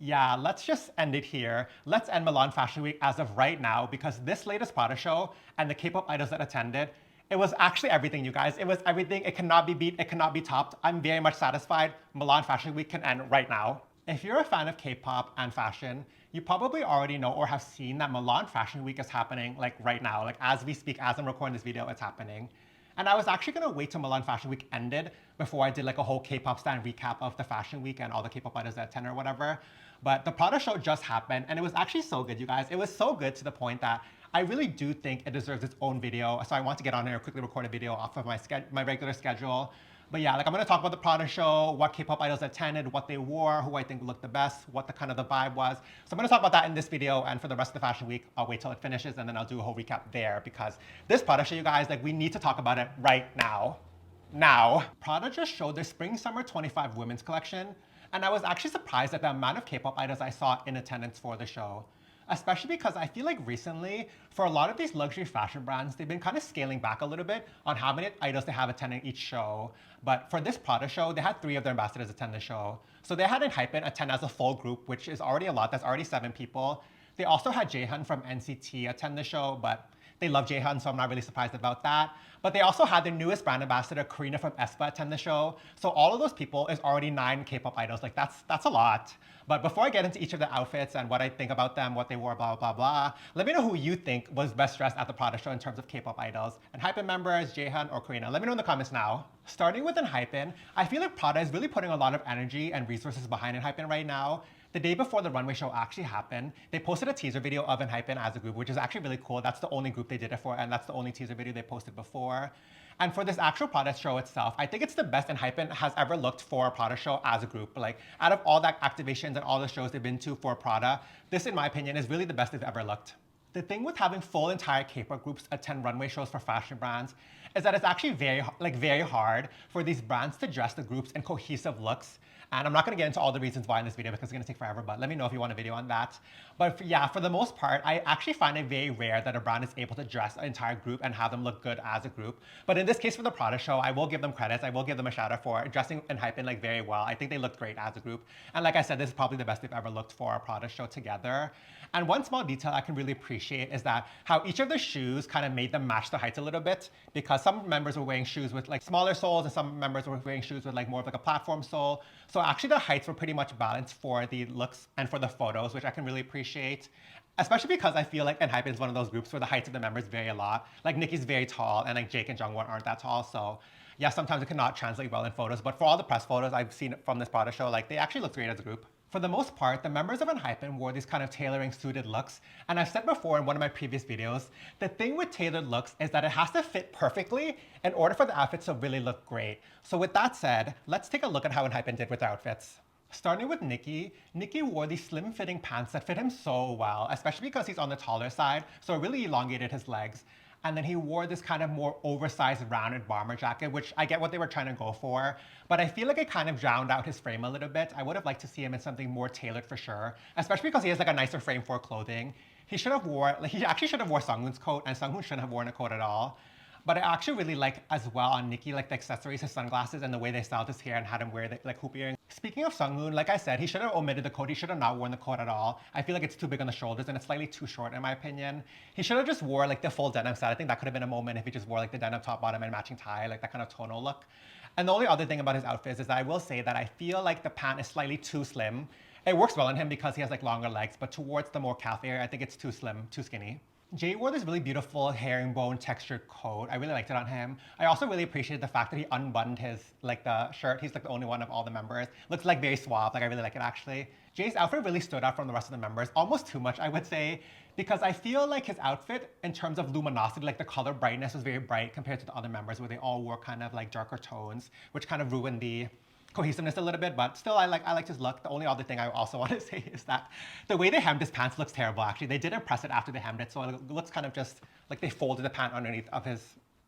Yeah, let's just end it here. Let's end Milan Fashion Week as of right now because this latest Prada show and the K-pop idols that attended, it was actually everything, you guys. It was everything. It cannot be beat. It cannot be topped. I'm very much satisfied. Milan Fashion Week can end right now. If you're a fan of K-pop and fashion, you probably already know or have seen that Milan Fashion Week is happening like right now. Like as we speak, as I'm recording this video, it's happening. And I was actually gonna wait till Milan Fashion Week ended before I did like a whole K-pop stand recap of the Fashion Week and all the K-pop idols that attend or whatever. But the Prada show just happened and it was actually so good, you guys. It was so good to the point that I really do think it deserves its own video. So I want to get on here and quickly record a video off of my regular schedule. But yeah, like I'm gonna talk about the Prada show, what K-pop idols attended, what they wore, who I think looked the best, what the kind of the vibe was. So I'm gonna talk about that in this video, and for the rest of the Fashion Week, I'll wait till it finishes and then I'll do a whole recap there because this Prada show, you guys, like we need to talk about it right now. Now, Prada just showed their Spring Summer 25 women's collection, and I was actually surprised at the amount of K-pop idols I saw in attendance for the show. Especially because I feel like recently, for a lot of these luxury fashion brands, they've been kind of scaling back a little bit on how many idols they have attending each show. But for this Prada show, they had 3 of their ambassadors attend the show. So they had Enhypen attend as a full group, which is already a lot. That's already 7 people. They also had Jaehyun from NCT attend the show, but they love Jaehyun, so I'm not really surprised about that. But they also had their newest brand ambassador, Karina from aespa, attend the show. So all of those people is already 9 K-pop idols. Like that's a lot. But before I get into each of the outfits and what I think about them, what they wore, blah, blah, blah, let me know who you think was best dressed at the Prada show in terms of K-pop idols. Enhypen members, Jaehyun, or Karina. Let me know in the comments now. Starting with Enhypen, I feel like Prada is really putting a lot of energy and resources behind Enhypen right now. The day before the runway show actually happened, they posted a teaser video of Enhypen as a group, which is actually really cool. That's the only group they did it for, and that's the only teaser video they posted before. And for this actual Prada show itself, I think it's the best Enhypen has ever looked for a Prada show as a group. Like, out of all the activations and all the shows they've been to for Prada, this, in my opinion, is really the best they've ever looked. The thing with having full entire K-pop groups attend runway shows for fashion brands is that it's actually very hard for these brands to dress the groups in cohesive looks. And I'm not going to get into all the reasons why in this video because it's going to take forever, but let me know if you want a video on that. But yeah, for the most part, I actually find it very rare that a brand is able to dress an entire group and have them look good as a group. But in this case for the Prada show, I will give them credits. I will give them a shout out for dressing Enhypen like very well. I think they looked great as a group. And like I said, this is probably the best they've ever looked for a Prada show together. And one small detail I can really appreciate is that how each of the shoes kind of made them match the heights a little bit, because some members were wearing shoes with like smaller soles and some members were wearing shoes with like more of like a platform sole. So actually the heights were pretty much balanced for the looks and for the photos, which I can really appreciate. Especially because I feel like Enhypen is one of those groups where the heights of the members vary a lot. Like Nicki's very tall and like Jake and Jungwon aren't that tall. So yeah, sometimes it cannot translate well in photos. But for all the press photos I've seen from this Prada show, like they actually look great as a group. For the most part, the members of Enhypen wore these kind of tailoring suited looks. And I've said before in one of my previous videos, the thing with tailored looks is that it has to fit perfectly in order for the outfits to really look great. So with that said, let's take a look at how Enhypen did with their outfits. Starting with Nicki wore these slim-fitting pants that fit him so well, especially because he's on the taller side, so it really elongated his legs. And then he wore this kind of more oversized rounded bomber jacket, which I get what they were trying to go for, but I feel like it kind of drowned out his frame a little bit. I would have liked to see him in something more tailored for sure, especially because he has like a nicer frame for clothing. He actually should have wore Sunghoon's coat, and Sunghoon shouldn't have worn a coat at all. But I actually really like as well on Nicki, like the accessories, his sunglasses, and the way they styled his hair and had him wear the, like hoop earrings. Speaking of Sunghoon, like I said, he should have omitted the coat. He should have not worn the coat at all. I feel like it's too big on the shoulders and it's slightly too short in my opinion. He should have just wore like the full denim set. I think that could have been a moment if he just wore like the denim top, bottom, and matching tie, like that kind of tonal look. And the only other thing about his outfits is that I will say that I feel like the pant is slightly too slim. It works well on him because he has like longer legs, but towards the more calf area, I think it's too slim, too skinny. Jay wore this really beautiful herringbone textured coat. I really liked it on him. I also really appreciated the fact that he unbuttoned his, like the shirt. He's like the only one of all the members. Looks like very suave, like I really like it actually. Jay's outfit really stood out from the rest of the members, almost too much I would say, because I feel like his outfit in terms of luminosity, like the color brightness was very bright compared to the other members where they all wore kind of like darker tones, which kind of ruined the cohesiveness a little bit, but still I like his look. The only other thing I also want to say is that the way they hemmed his pants looks terrible actually. They didn't press it after they hemmed it, so it looks kind of just like they folded the pant underneath of his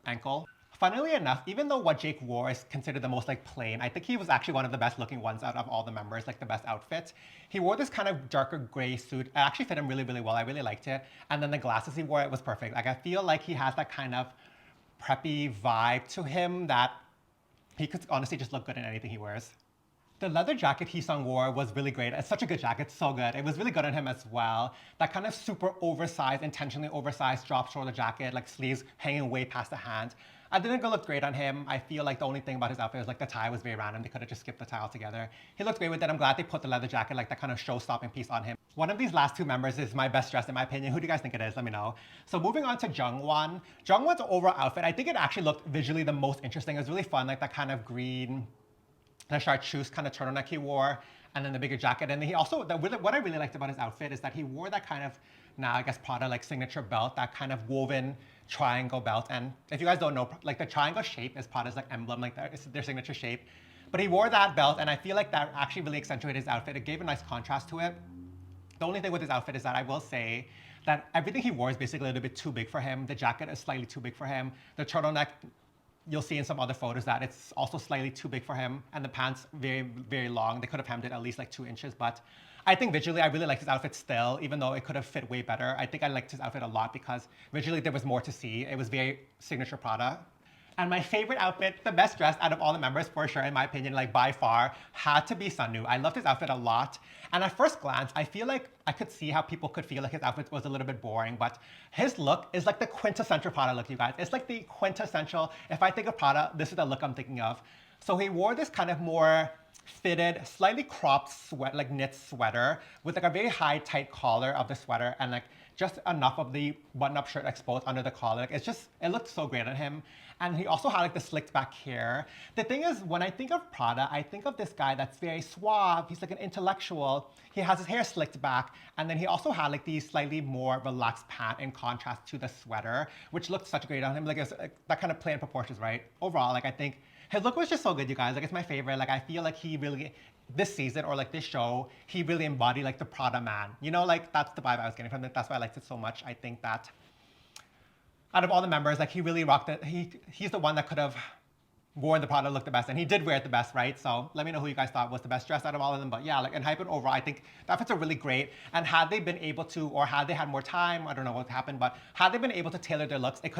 ankle. Funnily enough, even though what Jake wore is considered the most like plain, I think he was actually one of the best looking ones out of all the members, like the best outfit. He wore this kind of darker gray suit. It actually fit him really, really well. I really liked it. And then the glasses he wore, it was perfect. Like I feel like he has that kind of preppy vibe to him that he could honestly just look good in anything he wears. The leather jacket Heesung wore was really great. It's such a good jacket, so good. It was really good on him as well. That kind of super oversized, intentionally oversized drop shoulder jacket, like sleeves hanging way past the hand. I didn't look great on him. I feel like the only thing about his outfit was like the tie was very random. They could have just skipped the tie altogether. He looked great with it. I'm glad they put the leather jacket, like that kind of show-stopping piece on him. One of these last two members is my best dressed in my opinion. Who do you guys think it is? Let me know. So moving on to Jungwon. Jungwon's overall outfit, I think it actually looked visually the most interesting. It was really fun, like that kind of green, the chartreuse kind of turtleneck he wore, and then the bigger jacket. And he also, what I really liked about his outfit is that he wore that kind of, now I guess Prada like signature belt, that kind of woven triangle belt. And if you guys don't know, like the triangle shape is Prada's like emblem, like it's their signature shape. But he wore that belt, and I feel like that actually really accentuated his outfit. It gave a nice contrast to it. The only thing with his outfit is that I will say that everything he wore is basically a little bit too big for him. The jacket is slightly too big for him. The turtleneck, you'll see in some other photos that it's also slightly too big for him, and the pants very, very long. They could have hemmed it at least like 2 inches, but I think visually I really liked his outfit still, even though it could have fit way better. I think I liked his outfit a lot because visually there was more to see. It was very signature Prada. And my favorite outfit, the best dressed out of all the members for sure, in my opinion, like by far, had to be Sunwoo. I loved his outfit a lot. And at first glance, I feel like I could see how people could feel like his outfit was a little bit boring, but his look is like the quintessential Prada look, you guys. It's like the quintessential, if I think of Prada, this is the look I'm thinking of. So he wore this kind of more fitted, slightly cropped like knit sweater with like a very high tight collar of the sweater and like just enough of the button-up shirt exposed under the collar. Like it looked so great on him. And he also had like the slicked back hair. The thing is, when I think of Prada, I think of this guy that's very suave. He's like an intellectual. He has his hair slicked back. And then he also had like these slightly more relaxed pant in contrast to the sweater, which looked such great on him. Like it was that kind of play in proportions, right? Overall, like I think his look was just so good, you guys. Like it's my favorite. Like I feel like he really, this season or like this show, he really embodied like the Prada man. You know, like that's the vibe I was getting from it. That's why I liked it so much. I think that out of all the members, like he really rocked it. He's the one that could have worn the Prada look the best, and he did wear it the best, right? So let me know who you guys thought was the best dressed out of all of them. But yeah, like Enhypen overall, I think the outfits are really great. And had they been able to, or had they had more time, I don't know what happened, but had they been able to tailor their looks, it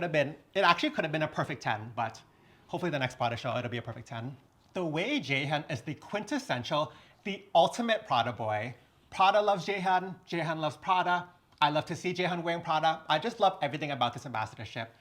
actually could have been a perfect 10, but hopefully the next Prada show, it'll be a perfect 10. The way Jaehyun is the quintessential, the ultimate Prada boy. Prada loves Jaehyun, Jaehyun loves Prada. I love to see Jaehyun wearing Prada. I just love everything about this ambassadorship.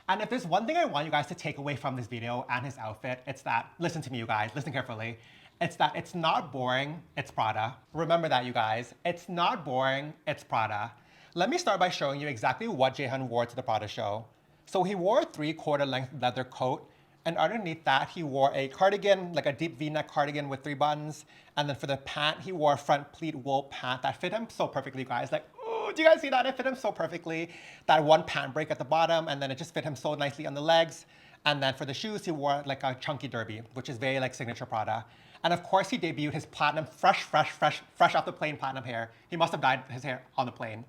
And if there's one thing I want you guys to take away from this video and his outfit, it's that, listen to me you guys, listen carefully. It's that it's not boring, it's Prada. Remember that you guys, it's not boring, it's Prada. Let me start by showing you exactly what Jaehyun wore to the Prada show. So he wore a 3/4 length leather coat, and underneath that he wore a cardigan, like a deep V-neck cardigan with 3 buttons. And then for the pant, he wore a front pleat wool pant that fit him so perfectly, you guys. Like, do you guys see that? It fit him so perfectly. That one pant break at the bottom, and then it just fit him so nicely on the legs. And then for the shoes, he wore like a chunky derby, which is very like signature Prada. And of course, he debuted his platinum, fresh off the plane platinum hair. He must have dyed his hair on the plane.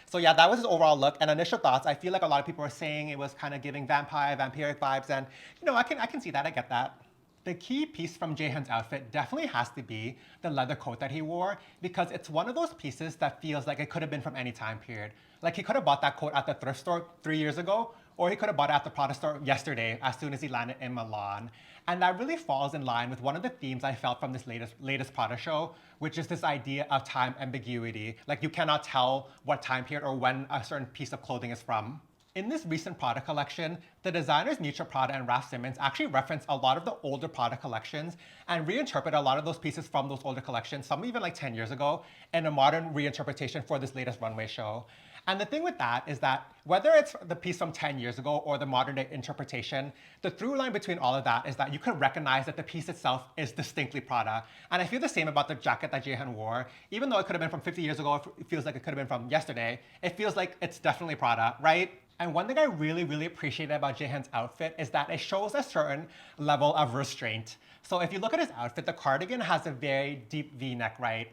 So yeah, that was his overall look. And initial thoughts, I feel like a lot of people were saying it was kind of giving vampiric vibes. And you know, I can see that, I get that. The key piece from Jaehyun's outfit definitely has to be the leather coat that he wore, because it's one of those pieces that feels like it could have been from any time period. Like he could have bought that coat at the thrift store 3 years ago, or he could have bought it at the Prada store yesterday as soon as he landed in Milan. And that really falls in line with one of the themes I felt from this latest Prada show, which is this idea of time ambiguity. Like you cannot tell what time period or when a certain piece of clothing is from. In this recent Prada collection, the designers Miuccia Prada and Raf Simons actually reference a lot of the older Prada collections and reinterpret a lot of those pieces from those older collections, some even like 10 years ago, in a modern reinterpretation for this latest runway show. And the thing with that is that whether it's the piece from 10 years ago or the modern day interpretation, the through line between all of that is that you can recognize that the piece itself is distinctly Prada. And I feel the same about the jacket that Jaehyun wore. Even though it could have been from 50 years ago, it feels like it could have been from yesterday, it feels like it's definitely Prada, right? And one thing I really appreciate about Jaehyun's outfit is that it shows a certain level of restraint. So if you look at his outfit, the cardigan has a very deep V-neck, right?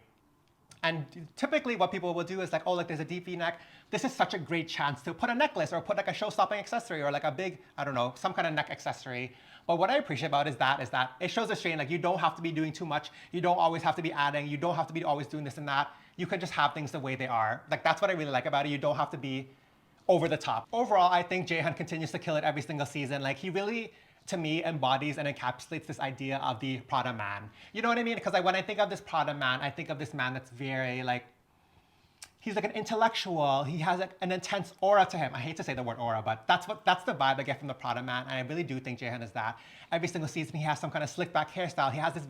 And typically what people will do is like, oh, like there's a deep V-neck. This is such a great chance to put a necklace or put like a show-stopping accessory or like a big, I don't know, some kind of neck accessory. But what I appreciate about is that it shows restraint. Like you don't have to be doing too much. You don't always have to be adding. You don't have to be always doing this and that. You can just have things the way they are. Like that's what I really like about it. You don't have to be over the top. Overall, I think Jaehyun continues to kill it every single season. Like he really to me embodies and encapsulates this idea of the Prada man. You know what I mean? Because when I think of this Prada man, I think of this man that's very like, he's like an intellectual. He has like an intense aura to him. I hate to say the word aura, but that's the vibe I get from the Prada man. And I really do think Jaehyun is that. Every single season he has some kind of slick back hairstyle. He has this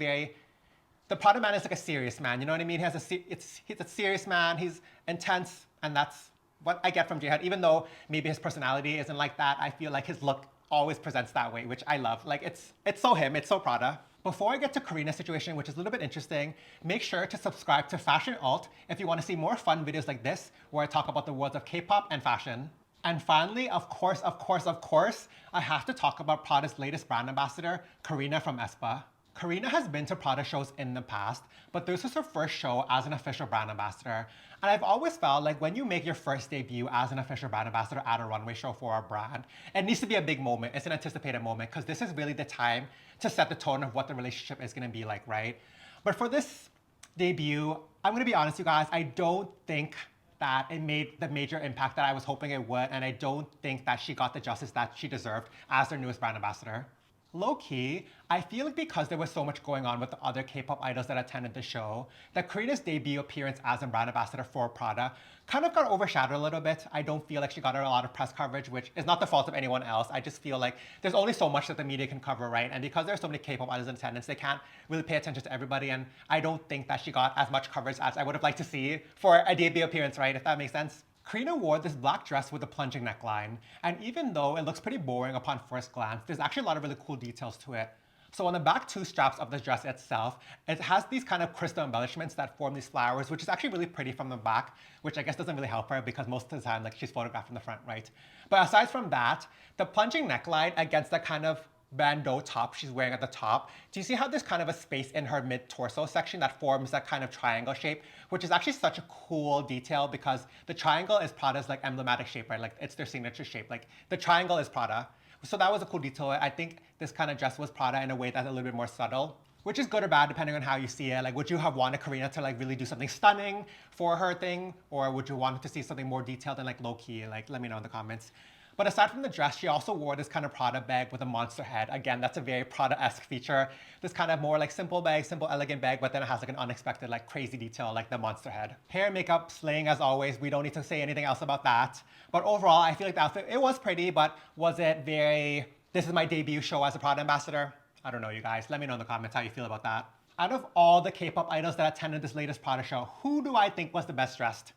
the Prada man is like a serious man. You know what I mean? He's a serious man. He's intense, and that's what I get from Jaehyun. Even though maybe his personality isn't like that, I feel like his look always presents that way, which I love. Like it's so him, it's so Prada. Before I get to Karina's situation, which is a little bit interesting, make sure to subscribe to FashionULT if you want to see more fun videos like this, where I talk about the worlds of K-pop and fashion. And finally, of course, I have to talk about Prada's latest brand ambassador, Karina from aespa. Karina has been to Prada shows in the past, but this was her first show as an official brand ambassador. And I've always felt like when you make your first debut as an official brand ambassador at a runway show for a brand, it needs to be a big moment. It's an anticipated moment, because this is really the time to set the tone of what the relationship is going to be like, right? But for this debut, I'm going to be honest, you guys, I don't think that it made the major impact that I was hoping it would, and I don't think that she got the justice that she deserved as their newest brand ambassador. Low-key, I feel like because there was so much going on with the other K-pop idols that attended the show, that Karina's debut appearance as a brand ambassador for Prada kind of got overshadowed a little bit. I don't feel like she got a lot of press coverage, which is not the fault of anyone else. I just feel like there's only so much that the media can cover, right? And because there's so many K-pop idols in attendance, they can't really pay attention to everybody, and I don't think that she got as much coverage as I would have liked to see for a debut appearance, right? If that makes sense. Karina wore this black dress with a plunging neckline, and even though it looks pretty boring upon first glance, there's actually a lot of really cool details to it. So on the back two straps of the dress itself, it has these kind of crystal embellishments that form these flowers, which is actually really pretty from the back, which I guess doesn't really help her because most of the time, like, she's photographed from the front, right? But aside from that, the plunging neckline against the kind of bandeau top she's wearing at the top, do you see how there's kind of a space in her mid-torso section that forms that kind of triangle shape, which is actually such a cool detail because the triangle is Prada's like emblematic shape, right? Like it's their signature shape. Like the triangle is Prada. So that was a cool detail. I think this kind of dress was Prada in a way that's a little bit more subtle, which is good or bad depending on how you see it. Like, would you have wanted Karina to like really do something stunning for her thing, or would you want to see something more detailed and like low-key? Like, let me know in the comments. But aside from the dress, she also wore this kind of Prada bag with a monster head. Again, that's a very Prada-esque feature. This kind of more like simple bag, simple elegant bag, but then it has like an unexpected like crazy detail like the monster head. Hair and makeup slaying as always. We don't need to say anything else about that. But overall, I feel like the outfit, it was pretty, but was it very, this is my debut show as a Prada ambassador? I don't know, you guys. Let me know in the comments how you feel about that. Out of all the K-pop idols that attended this latest Prada show, who do I think was the best dressed?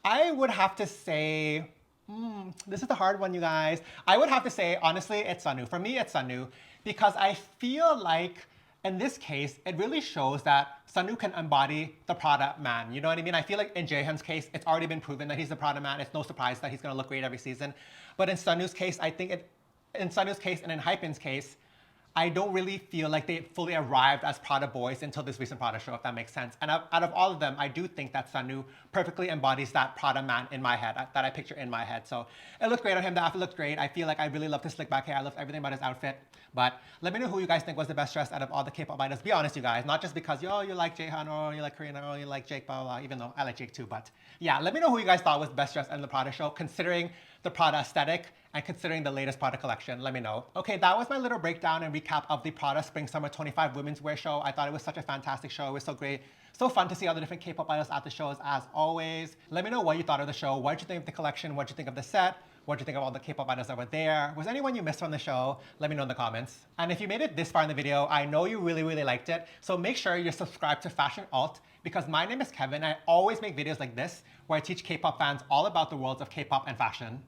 I would have to say, this is the hard one, you guys. I would have to say, honestly, it's Sunwoo. For me, it's Sunwoo, because I feel like in this case, it really shows that Sunwoo can embody the Prada man. You know what I mean? I feel like in Jaehyun's case, it's already been proven that he's the Prada man. It's no surprise that he's going to look great every season. But in Sunwoo's case, I think in Sunwoo's case and in Enhypen's case, I don't really feel like they fully arrived as Prada boys until this recent Prada show, if that makes sense. And out of all of them, I do think that Sunwoo perfectly embodies that Prada man in my head, that I picture in my head. So it looked great on him. The outfit looked great. I feel like I really loved his slick back hair. I loved everything about his outfit. But let me know who you guys think was the best dressed out of all the K-pop idols. Be honest, you guys. Not just because, yo, you like Jaehyun, or you like Karina, or you like Jake, blah, blah, blah, even though I like Jake too. But yeah, let me know who you guys thought was the best dressed in the Prada show, considering the Prada aesthetic and considering the latest Prada collection. Let me know. Okay, that was my little breakdown and recap of the Prada Spring Summer 25 Women's Wear Show. I thought it was such a fantastic show. It was so great. So fun to see all the different K-pop idols at the shows as always. Let me know what you thought of the show. What did you think of the collection? What did you think of the set? What did you think of all the K-pop idols that were there? Was anyone you missed from the show? Let me know in the comments. And if you made it this far in the video, I know you really, really liked it. So make sure you're subscribed to FashionULT, because my name is Kevin. I always make videos like this where I teach K-pop fans all about the worlds of K-pop and fashion.